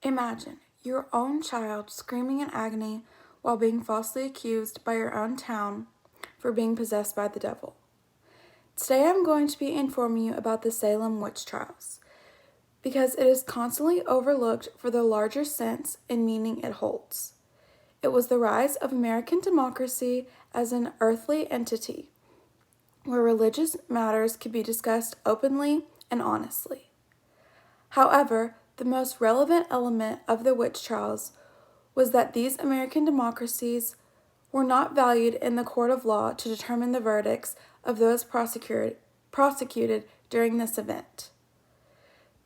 Imagine your own child screaming in agony while being falsely accused by your own town for being possessed by the devil. Today I'm going to be informing you about the Salem witch trials, because it is constantly overlooked for the larger sense and meaning it holds. It was the rise of American democracy as an earthly entity, where religious matters could be discussed openly and honestly. However, the most relevant element of the witch trials was that these American democracies were not valued in the court of law to determine the verdicts of those prosecuted during this event.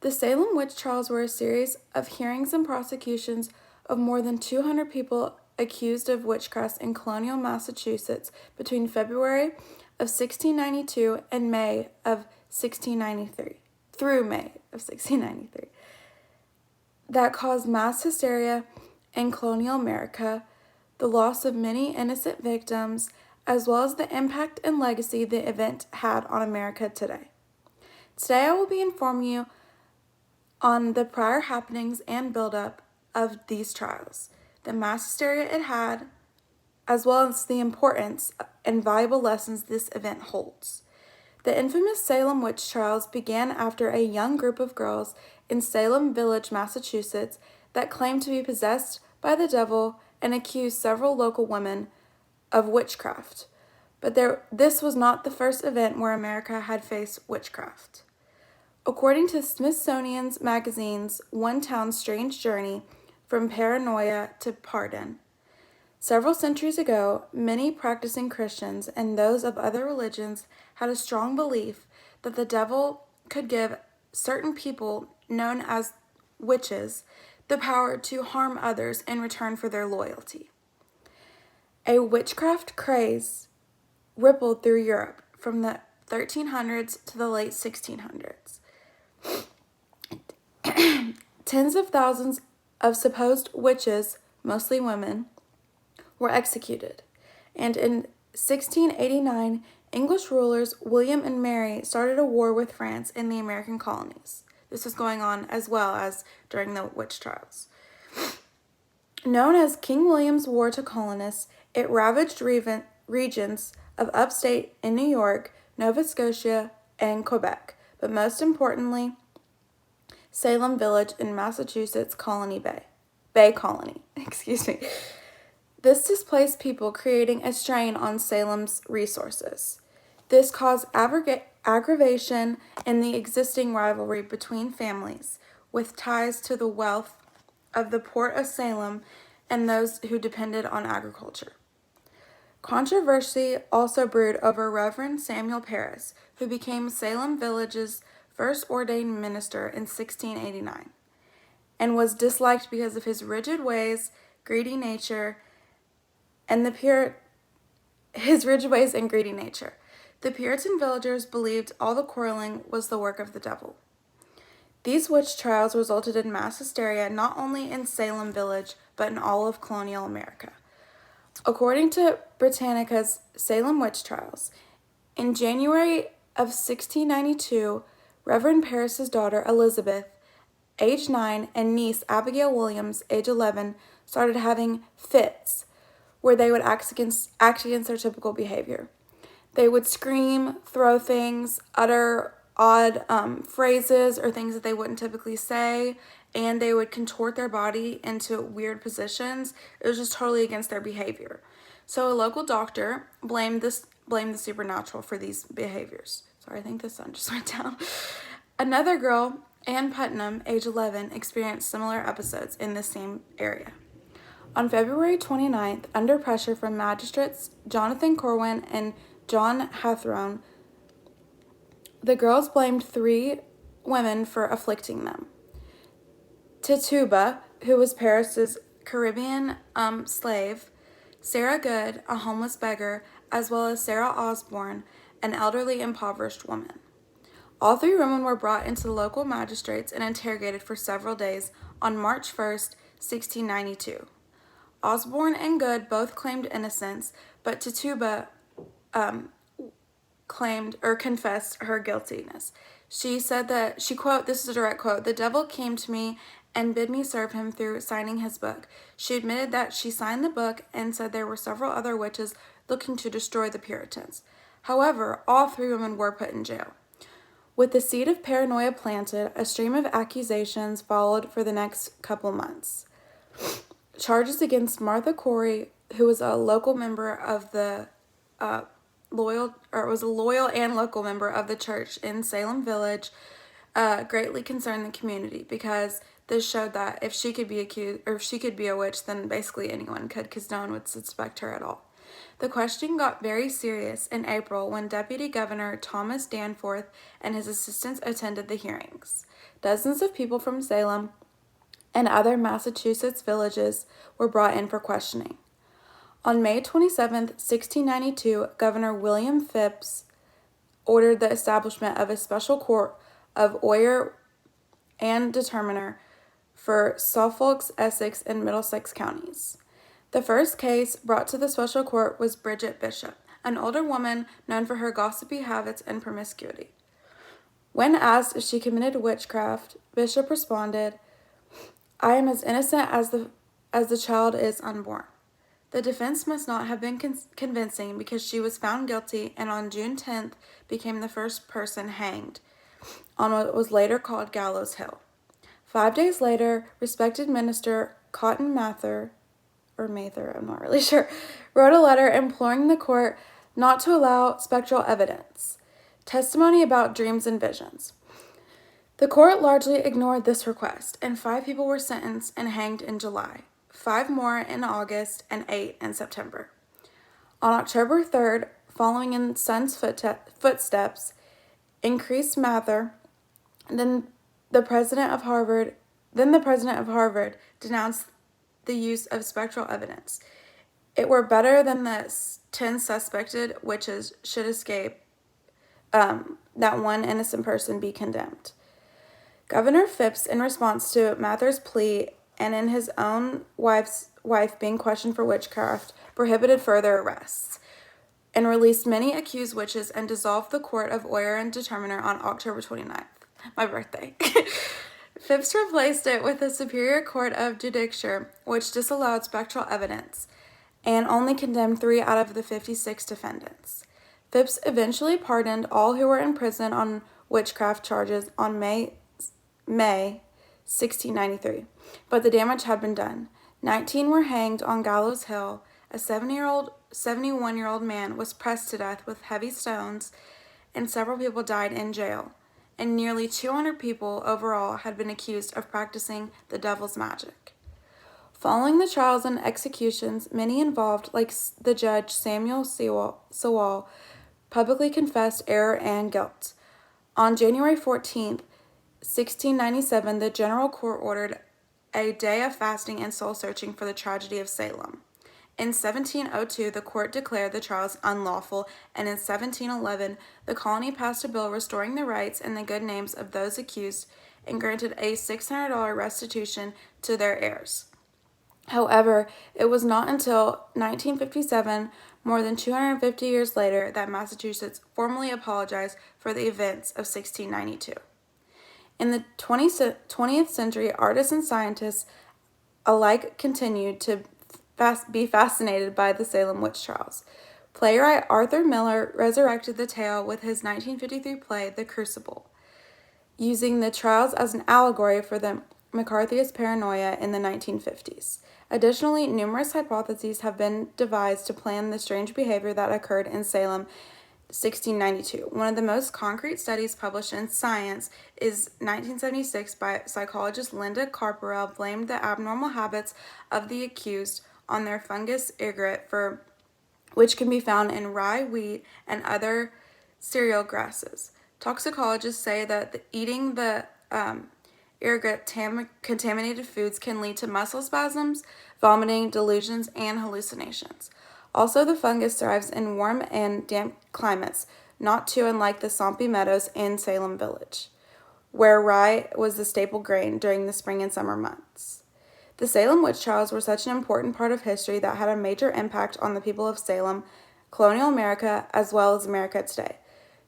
The Salem witch trials were a series of hearings and prosecutions of more than 200 people accused of witchcraft in colonial Massachusetts between February of 1692 and May of 1693, through May of 1693, that caused mass hysteria in colonial America, the loss of many innocent victims, as well as the impact and legacy the event had on America today. Today I will be informing you on the prior happenings and buildup of these trials, the mass hysteria it had, as well as the importance and valuable lessons this event holds. The infamous Salem witch trials began after a young group of girls in Salem Village, Massachusetts, that claimed to be possessed by the devil and accused several local women of witchcraft. But this was not the first event where America had faced witchcraft. According to Smithsonian's magazine's One Town's Strange Journey from Paranoia to Pardon, several centuries ago, many practicing Christians and those of other religions had a strong belief that the devil could give certain people, known as witches, the power to harm others in return for their loyalty. A witchcraft craze rippled through Europe from the 1300s to the late 1600s. Tens of thousands of supposed witches, mostly women, were executed, and in 1689, English rulers William and Mary started a war with France in the American colonies. This was going on as well as during the witch trials. Known as King William's War to Colonists, it ravaged regions of upstate in New York, Nova Scotia, and Quebec, but most importantly, Salem Village in Massachusetts Bay Colony. This displaced people, creating a strain on Salem's resources. This caused aggravation in the existing rivalry between families with ties to the wealth of the port of Salem and those who depended on agriculture. Controversy also brewed over Reverend Samuel Parris, who became Salem Village's first ordained minister in 1689, and was disliked because of his rigid ways, greedy nature, and The Puritan villagers believed all the quarreling was the work of the devil. These witch trials resulted in mass hysteria not only in Salem Village, but in all of colonial America. According to Britannica's Salem witch trials, in January of 1692, Reverend Parris's daughter Elizabeth, age 9, and niece Abigail Williams, age 11, started having fits where they would act against their typical behavior. They would scream, throw things, utter odd phrases or things that they wouldn't typically say, and they would contort their body into weird positions. It was just totally against their behavior. So a local doctor blamed the supernatural for these behaviors. Sorry, I think the sun just went down. Another girl, Ann Putnam, age 11, experienced similar episodes in the same area. On February 29th, under pressure from magistrates Jonathan Corwin and John Hathorne, the girls blamed 3 women for afflicting them. Tituba, who was Parris's Caribbean slave, Sarah Good, a homeless beggar, as well as Sarah Osborne, an elderly impoverished woman. All 3 women were brought into the local magistrates and interrogated for several days on March 1st, 1692. Osborne and Good both claimed innocence, but Tituba confessed her guiltiness. She said that, this is a direct quote, "The devil came to me and bid me serve him through signing his book. She admitted that she signed the book and said there were several other witches looking to destroy the Puritans. However, all three women were put in jail. With the seed of paranoia planted, a stream of accusations followed for the next couple months. Charges against Martha Corey, who was a local member of the loyal and local member of the church in Salem Village, greatly concerned the community because this showed that if she could be accused or if she could be a witch, then basically anyone could, because no one would suspect her at all. The question got very serious in April when Deputy Governor Thomas Danforth and his assistants attended the hearings. Dozens of people from Salem and other Massachusetts villages were brought in for questioning. On May 27, 1692, Governor William Phips ordered the establishment of a special court of oyer and determiner for Suffolk, Essex, and Middlesex counties. The first case brought to the special court was Bridget Bishop, an older woman known for her gossipy habits and promiscuity. When asked if she committed witchcraft, Bishop responded, "I am as innocent as the child is unborn." The defense must not have been convincing because she was found guilty and on June 10th became the first person hanged on what was later called Gallows Hill. 5 days later, respected minister Cotton Mather, I'm not really sure, wrote a letter imploring the court not to allow spectral evidence, testimony about dreams and visions. The court largely ignored this request, and 5 people were sentenced and hanged in July, 5 more in August, and 8 in September. On October 3rd, following in son's footsteps, increased Mather, then the president of Harvard denounced the use of spectral evidence. It were better than the 10 suspected witches should escape, that one innocent person be condemned. Governor Phips, in response to Mather's plea and in his own wife being questioned for witchcraft, prohibited further arrests and released many accused witches and dissolved the court of oyer and determiner on October 29th, my birthday. Phips replaced it with the Superior Court of Judicature, which disallowed spectral evidence and only condemned 3 out of the 56 defendants. Phips eventually pardoned all who were in prison on witchcraft charges on May 1693, but the damage had been done. 19 were hanged on Gallows Hill. A 71-year-old man was pressed to death with heavy stones, and several people died in jail. And nearly 200 people overall had been accused of practicing the devil's magic. Following the trials and executions, many involved, like the judge Samuel Sewall, publicly confessed error and guilt. On January 14th, 1697, the General Court ordered a day of fasting and soul-searching for the tragedy of Salem. In 1702, the court declared the trials unlawful, and in 1711, the colony passed a bill restoring the rights and the good names of those accused and granted a $600 restitution to their heirs. However, it was not until 1957, more than 250 years later, that Massachusetts formally apologized for the events of 1692. In the 20th century, artists and scientists alike continued to be fascinated by the Salem witch trials. Playwright Arthur Miller resurrected the tale with his 1953 play, The Crucible, using the trials as an allegory for the McCarthyist paranoia in the 1950s. Additionally, numerous hypotheses have been devised to plan the strange behavior that occurred in Salem 1692. One of the most concrete studies published in Science is 1976 by psychologist Linda Carparell blamed the abnormal habits of the accused on their fungus ergot, which can be found in rye, wheat, and other cereal grasses. Toxicologists say that eating the ergot contaminated foods can lead to muscle spasms, vomiting, delusions, and hallucinations. Also, the fungus thrives in warm and damp climates, not too unlike the swampy meadows in Salem Village, where rye was the staple grain during the spring and summer months. The Salem witch trials were such an important part of history that had a major impact on the people of Salem, colonial America, as well as America today.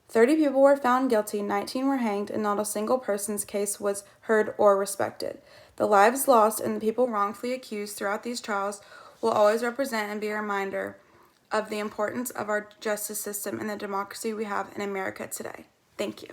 30 people were found guilty, 19 were hanged, and not a single person's case was heard or respected. The lives lost and the people wrongfully accused throughout these trials will always represent and be a reminder of the importance of our justice system and the democracy we have in America today. Thank you.